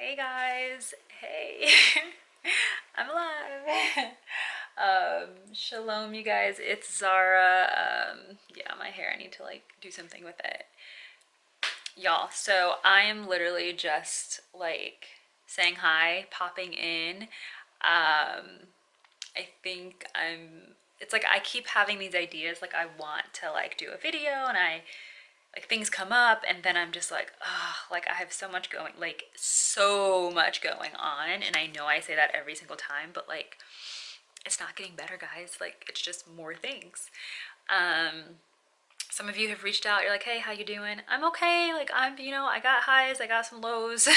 Hey guys, hey, I'm alive. Shalom, you guys. It's Zara. Yeah, my hair. I need to like do something with it, y'all. So I am literally just like saying hi, popping in. I think I'm. It's like I keep having these ideas. Like I want to like do a video, and I like things come up and then I'm just like, oh, like I have so much going, like so much going on. And I know I say that every single time, but like it's not getting better, guys. Like it's just more things. Um, some of you have reached out. You're like, hey, how you doing? I'm okay. Like I got highs, I got some lows.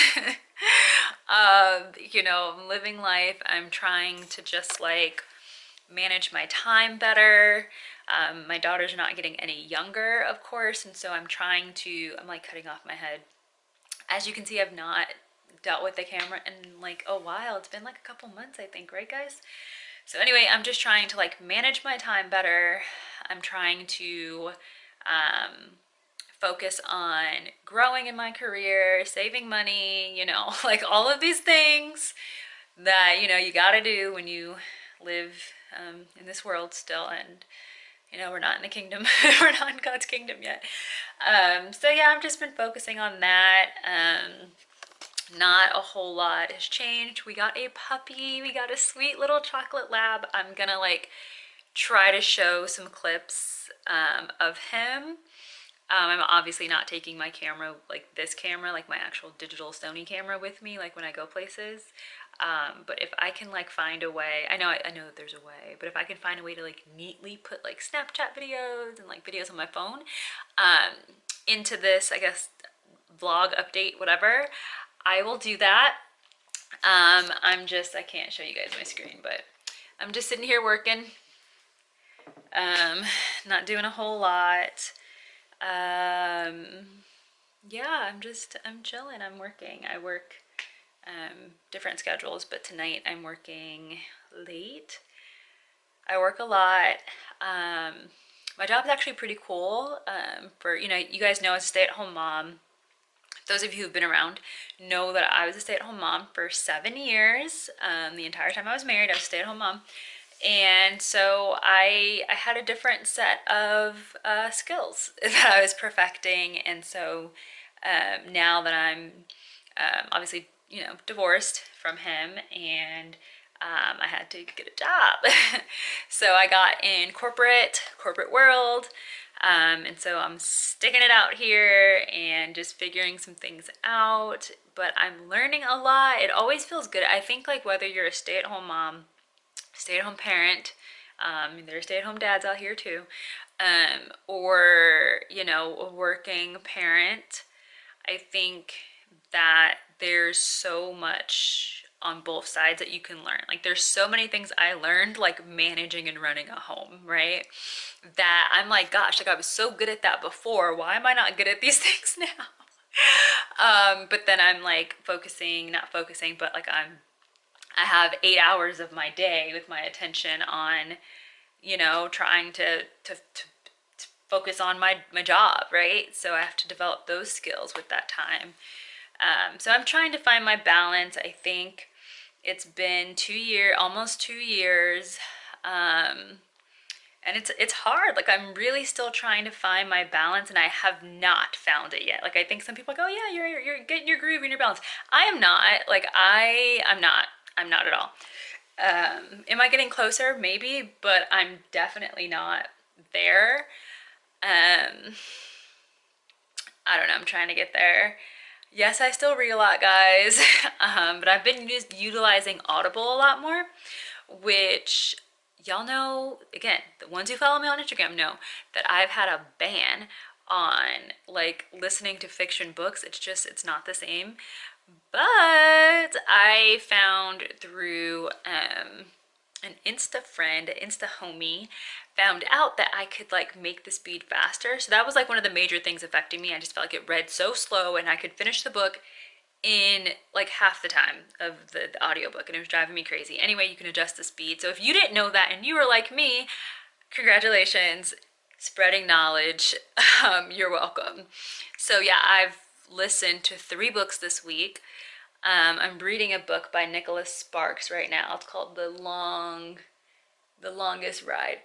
I'm living life. I'm trying to just like manage my time better. My daughters are not getting any younger, of course, and so I'm like cutting off my head. As you can see, I've not dealt with the camera in like a while. It's been like a couple months, I think, right, guys? So anyway, I'm just trying to like manage my time better. I'm trying to um, focus on growing in my career, saving money, like all of these things that, you gotta do when you live in this world still. And, we're not in the kingdom. We're not in God's kingdom yet. So yeah, I've just been focusing on that. Not a whole lot has changed. We got a puppy. We got a sweet little chocolate lab. I'm gonna like try to show some clips of him. I'm obviously not taking my camera, like this camera, like my actual digital Sony camera with me, like when I go places. But if I can like find a way, I know that there's a way, but if I can find a way to like neatly put like Snapchat videos and like videos on my phone into this, I guess, vlog update, whatever, I will do that. I can't show you guys my screen, but I'm just sitting here working, um, not doing a whole lot. Um, yeah, I'm chilling. I'm working. I work different schedules, but tonight I'm working late. I work a lot. My job is actually pretty cool. You guys know as a stay-at-home mom, those of you who've been around know that I was a stay-at-home mom for 7 years. The entire time I was married, I was a stay-at-home mom. And so I had a different set of skills that I was perfecting. And so now that I'm obviously, divorced from him, and I had to get a job. So I got in corporate world. And so I'm sticking it out here and just figuring some things out, but I'm learning a lot. It always feels good. I think like whether you're a stay-at-home mom, stay-at-home parent, there are stay-at-home dads out here too, or, a working parent, I think that there's so much on both sides that you can learn. Like there's so many things I learned like managing and running a home, right? That I'm like, gosh, like I was so good at that before. Why am I not good at these things now? But then I'm like not focusing, but like I have 8 hours of my day with my attention on, trying to focus on my job, right? So I have to develop those skills with that time. So I'm trying to find my balance. I think it's been almost 2 years. And it's hard. Like I'm really still trying to find my balance, and I have not found it yet. Like I think some people are like, oh yeah, you're getting your groove and your balance. I am not. Like I'm not. I'm not at all. Am I getting closer? Maybe, but I'm definitely not there. Um, I don't know. I'm trying to get there. Yes, I still read a lot, guys, but I've been utilizing Audible a lot more, which y'all know, again, the ones who follow me on Instagram know that I've had a ban on like listening to fiction books. It's not the same. But I found through an Insta homie, found out that I could like make the speed faster. So that was like one of the major things affecting me. I just felt like it read so slow, and I could finish the book in like half the time of the audiobook, and it was driving me crazy. Anyway, you can adjust the speed. So if you didn't know that and you were like me, congratulations, spreading knowledge. You're welcome. So yeah, I've listened to 3 books this week. I'm reading a book by Nicholas Sparks right now. It's called The Longest Ride.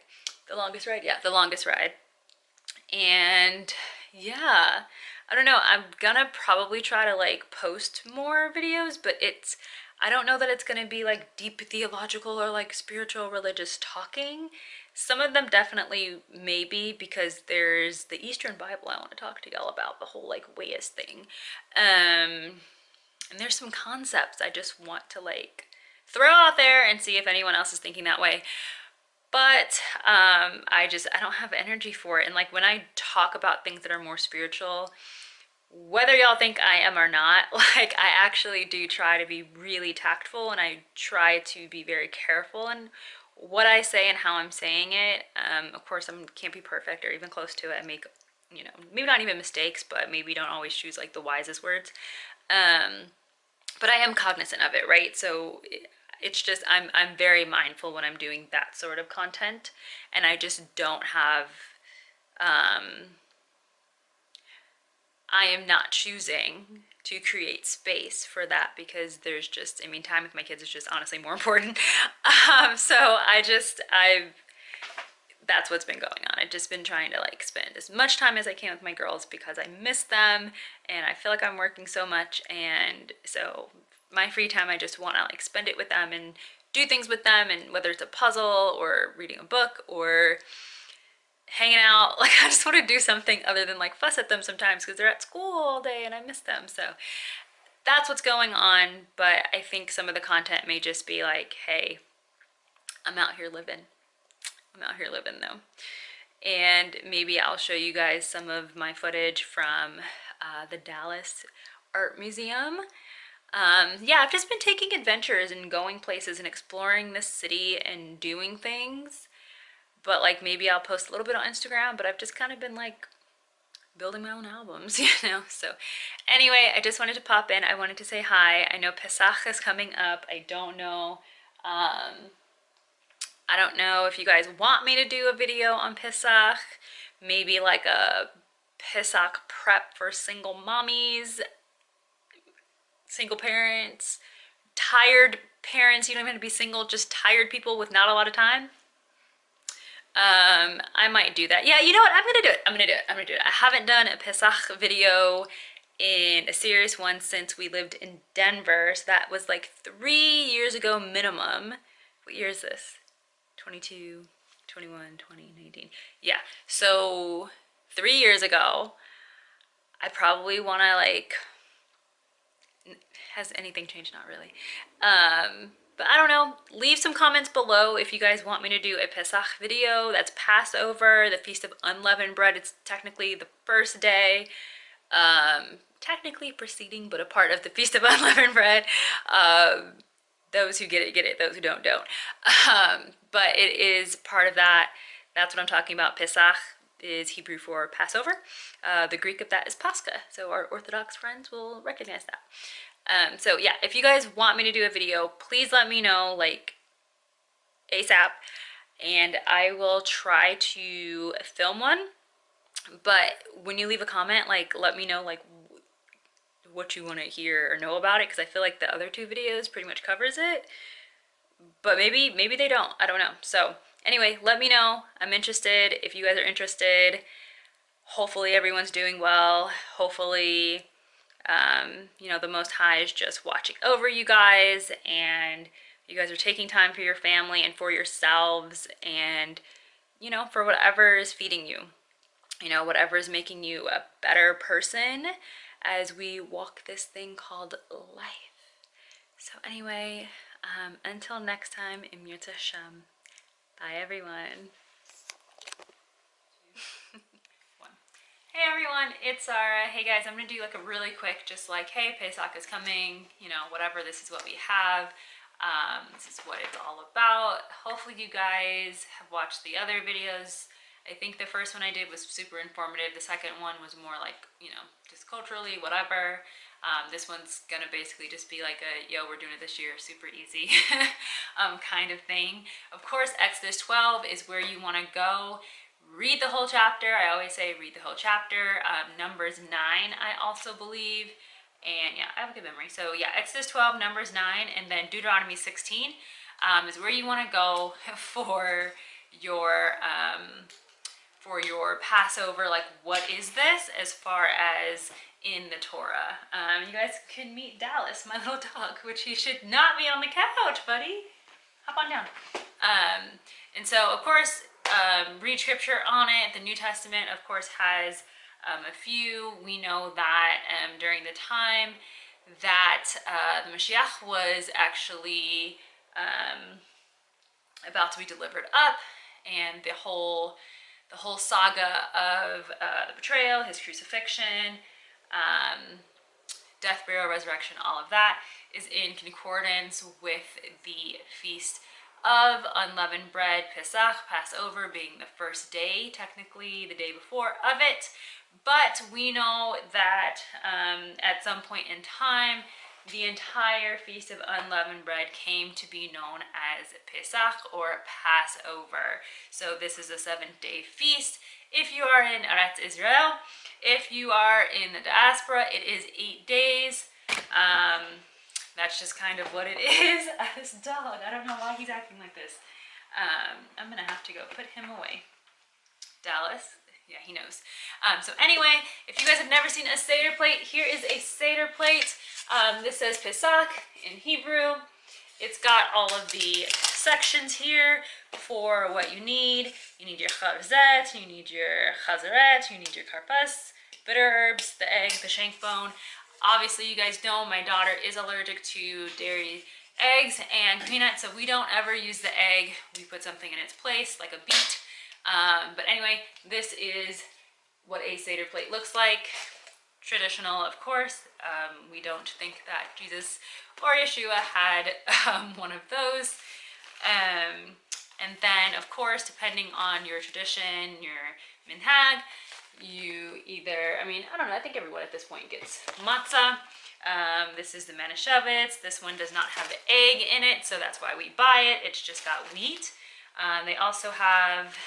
The Longest Ride? Yeah, The Longest Ride. And yeah, I don't know. I'm gonna probably try to like post more videos, but I don't know that it's gonna be like deep theological or like spiritual religious talking. Some of them definitely maybe, because there's the Eastern Bible I want to talk to y'all about, the whole like wayist thing. And there's some concepts I just want to like throw out there and see if anyone else is thinking that way. But I don't have energy for it. And like when I talk about things that are more spiritual, whether y'all think I am or not, like I actually do try to be really tactful, and I try to be very careful in what I say and how I'm saying it. Of course, I can't be perfect or even close to it. I make, maybe not even mistakes, but maybe don't always choose like the wisest words. But I am cognizant of it, right? So it's just I'm very mindful when I'm doing that sort of content, and I just don't have I am not choosing to create space for that, because there's just, I mean, time with my kids is just honestly more important. So I've that's what's been going on. I've just been trying to like spend as much time as I can with my girls, because I miss them and I feel like I'm working so much. And so my free time, I just want to like spend it with them and do things with them. And whether it's a puzzle or reading a book or hanging out, like I just want to do something other than like fuss at them sometimes, because they're at school all day and I miss them. So that's what's going on. But I think some of the content may just be like, hey, I'm out here living. I'm out here living though. And maybe I'll show you guys some of my footage from the Dallas Art Museum. Yeah, I've just been taking adventures and going places and exploring this city and doing things. But like maybe I'll post a little bit on Instagram, but I've just kind of been like building my own albums, So anyway, I just wanted to pop in. I wanted to say hi. I know Pesach is coming up. I don't know if you guys want me to do a video on Pesach, maybe like a Pesach prep for single mommies, single parents, tired parents. You don't even have to be single, just tired people with not a lot of time. I might do that. Yeah, you know what? I'm gonna do it. I'm gonna do it. I'm gonna do it. I haven't done a Pesach video in a serious one since we lived in Denver. So that was like 3 years ago minimum. What year is this? 22, 21, 20, 19. Yeah, so 3 years ago, I probably want to like, has anything changed? Not really. But I don't know, leave some comments below if you guys want me to do a Pesach video. That's Passover, the Feast of Unleavened Bread. It's technically the first day, technically preceding, but a part of the Feast of Unleavened Bread. Those who get it, those who don't. But it is part of that. That's what I'm talking about. Pesach is Hebrew for Passover. The Greek of that is Pascha. So our Orthodox friends will recognize that. So yeah, if you guys want me to do a video, please let me know, like ASAP, and I will try to film one. But when you leave a comment, like let me know like what you want to hear or know about it, because I feel like the other two videos pretty much covers it, but maybe they don't. I don't know. So anyway, let me know. I'm interested. If you guys are interested, hopefully everyone's doing well. Hopefully the Most High is just watching over you guys, and you guys are taking time for your family and for yourselves, and for whatever is feeding you, whatever is making you a better person as we walk this thing called life. So anyway, until next time, Imir Tashem. Bye everyone. Hey everyone, it's Sarah. Hey guys, I'm gonna do like a really quick, just like, hey, Pesach is coming, whatever, this is what we have. This is what it's all about. Hopefully you guys have watched the other videos. I think the first one I did was super informative. The second one was more like, just culturally, whatever. This one's gonna basically just be like a, yo, we're doing it this year, super easy kind of thing. Of course, Exodus 12 is where you wanna go. Read the whole chapter. I always say read the whole chapter. Numbers 9, I also believe, And yeah, I have a good memory. So yeah, Exodus 12, Numbers 9, and then Deuteronomy 16 is where you want to go your Passover. Like, what is this as far as in the Torah? You guys can meet Dallas, my little dog, which he should not be on the couch, buddy. Hop on down. And so, of course, read scripture on it. The New Testament, of course, has a few. We know that during the time that the Mashiach was actually about to be delivered up, and the whole saga of the betrayal, his crucifixion, death, burial, resurrection, all of that is in concordance with the feast of unleavened bread, Pesach, Passover being the first day, technically the day before of it. But we know that at some point in time, the entire Feast of Unleavened Bread came to be known as Pesach or Passover. So this is a 7-day feast. If you are in Eretz Israel, if you are in the diaspora, it is 8 days. That's just kind of what it is. This dog, I don't know why he's acting like this. I'm gonna have to go put him away. Dallas, yeah, he knows. So anyway, if you guys have never seen a Seder plate, here is a Seder plate. This says Pesach in Hebrew. It's got all of the sections here for what you need. You need your charzet, you need your chazeret, you need your karpas, bitter herbs, the egg, the shank bone. Obviously, you guys know my daughter is allergic to dairy eggs and peanuts, so we don't ever use the egg. We put something in its place, like a beet. But anyway, this is what a Seder plate looks like. Traditional, of course. We don't think that Jesus or Yeshua had one of those. And then, of course, depending on your tradition, your minhag, you either, I mean, I don't know, I think everyone at this point gets matzah. This is the Manischewitz. This one does not have the egg in it, so that's why we buy it. It's just got wheat. They also have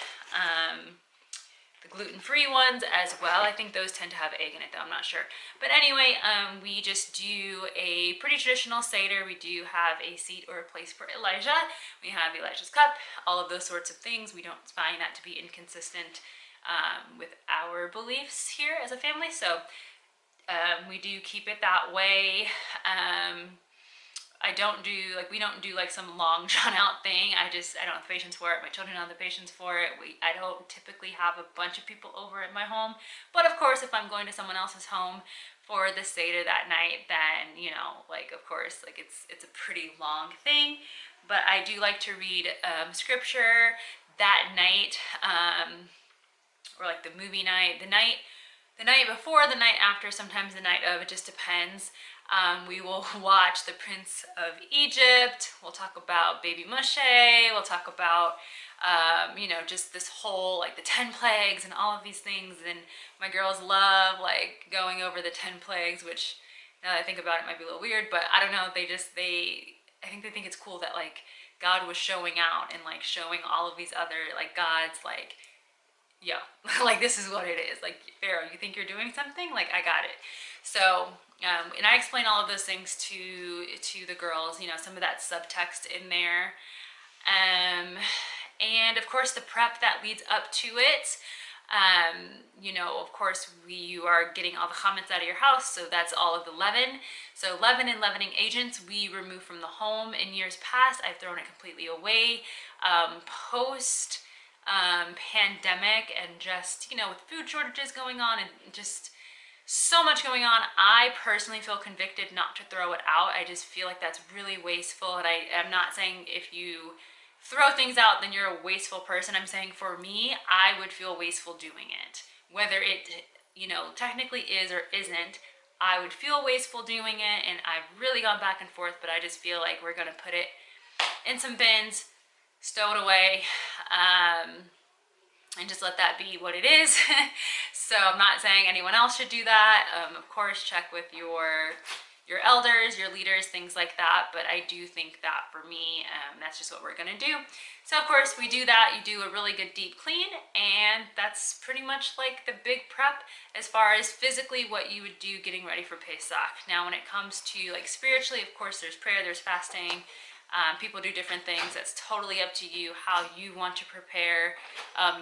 the gluten-free ones as well. I think those tend to have egg in it though, I'm not sure. But anyway, we just do a pretty traditional Seder. We do have a seat or a place for Elijah. We have Elijah's cup, all of those sorts of things. We don't find that to be inconsistent with our beliefs here as a family. So we do keep it that way. I don't do, like, we don't do like some long drawn out thing. I don't have the patience for it. My children don't have the patience for it. I don't typically have a bunch of people over at my home. But of course, if I'm going to someone else's home for the Seder that night, then, you know, like, of course, like it's a pretty long thing. But I do like to read scripture that night, or like the movie night, the night before, the night after, sometimes the night of, it just depends. We will watch The Prince of Egypt. We'll talk about baby Moshe. We'll talk about, you know, just this whole, like the 10 plagues and all of these things. And my girls love like going over the 10 plagues, which now that I think about it might be a little weird, but I don't know. I think they think it's cool that like God was showing out and like showing all of these other like gods, like, yo, like this is what it is. Like, Pharaoh, you think you're doing something? Like, I got it. So, and I explain all of those things to the girls, you know, some of that subtext in there. And of course the prep that leads up to it. You know, of course, you are getting all the chametz out of your house, so that's all of the leaven. So leaven and leavening agents we remove from the home. In years past, I've thrown it completely away. Post pandemic and just, you know, with food shortages going on and just so much going on, I personally feel convicted not to throw it out. I just feel like that's really wasteful, and I'm not saying if you throw things out then you're a wasteful person. I'm saying for me, I would feel wasteful doing it. Whether it, you know, technically is or isn't, I would feel wasteful doing it, and I've really gone back and forth, but I just feel like we're gonna put it in some bins, stow it away, and just let that be what it is. So I'm not saying anyone else should do that. Of course, check with your your elders, your leaders, things like that. But I do think that for me, that's just what we're gonna do. So of course we do that. You do a really good deep clean, and that's pretty much like the big prep as far as physically what you would do getting ready for Pesach. Now when it comes to like spiritually, of course there's prayer, there's fasting. People do different things. That's totally up to you how you want to prepare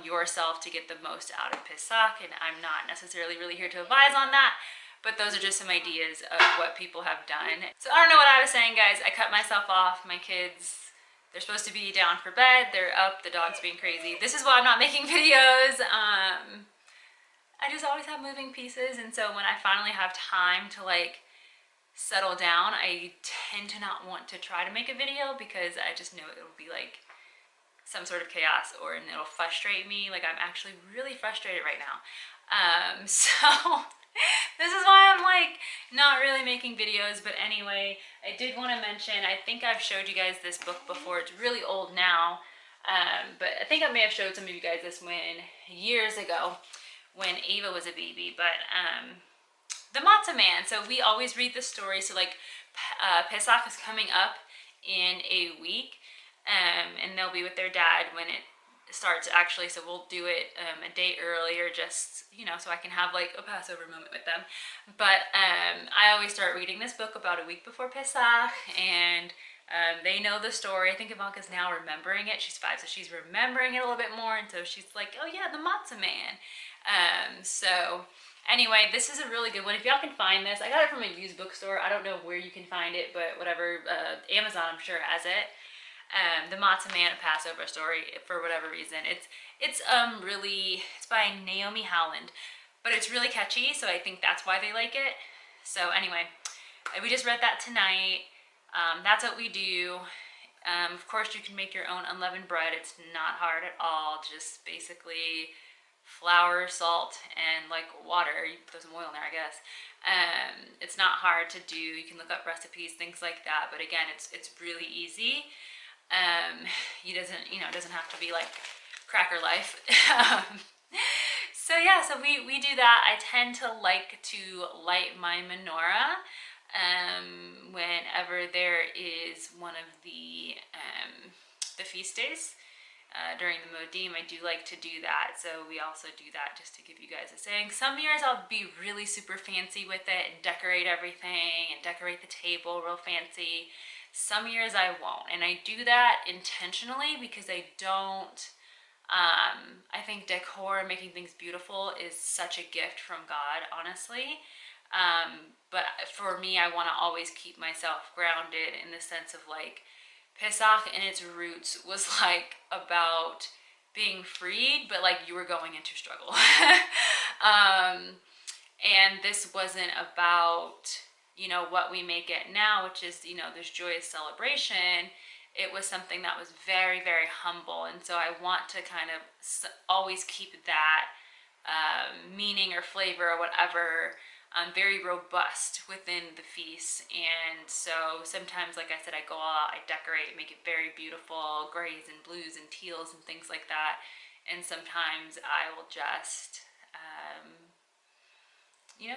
yourself to get the most out of Pesach, and I'm not necessarily really here to advise on that, but those are just some ideas of what people have done. So I don't know what I was saying, guys. I cut myself off. My kids, they're supposed to be down for bed. They're up. The dog's being crazy. This is why I'm not making videos. I just always have moving pieces, and so when I finally have time to like settle down, I tend to not want to try to make a video because I just know it'll be like some sort of chaos, and it'll frustrate me. Like I'm actually really frustrated right now. So this is why I'm like not really making videos. But anyway, I did want to mention, I think I've showed you guys this book before. It's really old now, but I think I may have showed some of you guys this years ago when Ava was a baby. But the Matzah Man. So we always read the story. So like Pesach is coming up in a week, and they'll be with their dad when it starts actually. So we'll do it a day earlier, just, you know, so I can have like a Passover moment with them. But I always start reading this book about a week before Pesach, and they know the story. I think Ivanka's now remembering it. She's 5, so she's remembering it a little bit more, and so she's like, oh yeah, the Matzah Man. So anyway, this is a really good one. If y'all can find this, I got it from a used bookstore. I don't know where you can find it, but whatever, Amazon I'm sure has it. The Matzah Man, a Passover story, for whatever reason. It's by Naomi Howland, but it's really catchy, so I think that's why they like it. So anyway, we just read that tonight. That's what we do. Of course, you can make your own unleavened bread. It's not hard at all. Just basically flour, salt, and like water. You put some oil in there, I guess. It's not hard to do. You can look up recipes, things like that. But again, it's really easy. It doesn't have to be like Cracker Life. So yeah, so we do that. I tend to like to light my menorah whenever there is one of the feast days. During the Modim, I do like to do that. So we also do that just to give you guys a saying. Some years I'll be really super fancy with it and decorate everything and decorate the table real fancy. Some years I won't, and I do that intentionally because I don't, I think decor and making things beautiful is such a gift from God, honestly. But for me, I want to always keep myself grounded in the sense of like, Pesach in its roots was like about being freed, but like you were going into struggle. And this wasn't about, what we make it now, which is, this joyous celebration. It was something that was very, very humble. And so I want to kind of always keep that meaning or flavor or whatever very robust within the feast. And so sometimes, like I said, I go all out, I decorate, make it very beautiful, grays and blues and teals and things like that. And sometimes I will just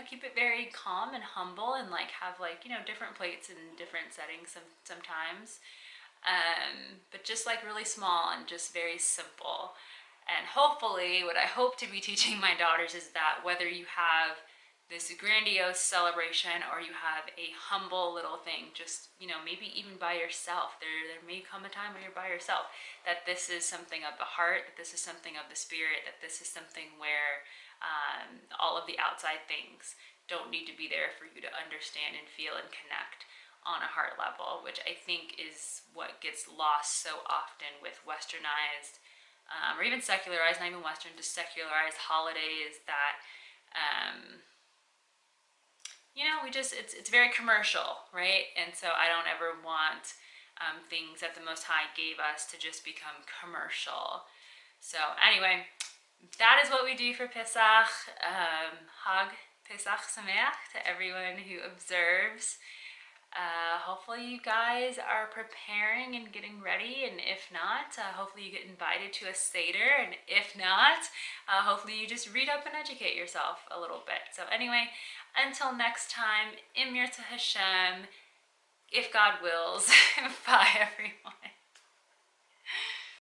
keep it very calm and humble, and like have like, different plates in different settings sometimes. But just like really small and just very simple. And hopefully what I hope to be teaching my daughters is that whether you have this grandiose celebration or you have a humble little thing, just, maybe even by yourself, there may come a time where you're by yourself, that this is something of the heart, that this is something of the spirit, that this is something where all of the outside things don't need to be there for you to understand and feel and connect on a heart level, which I think is what gets lost so often with westernized or even secularized, not even Western, just secularized holidays that it's very commercial, right? And so I don't ever want things that the Most High gave us to just become commercial. So anyway, that is what we do for Pesach. Hag Pesach Sameach to everyone who observes. Hopefully you guys are preparing and getting ready, and if not, hopefully you get invited to a Seder, and if not, Hopefully you just read up and educate yourself a little bit. So anyway, until next time, Im Yirtzeh Hashem, if God wills. Bye everyone.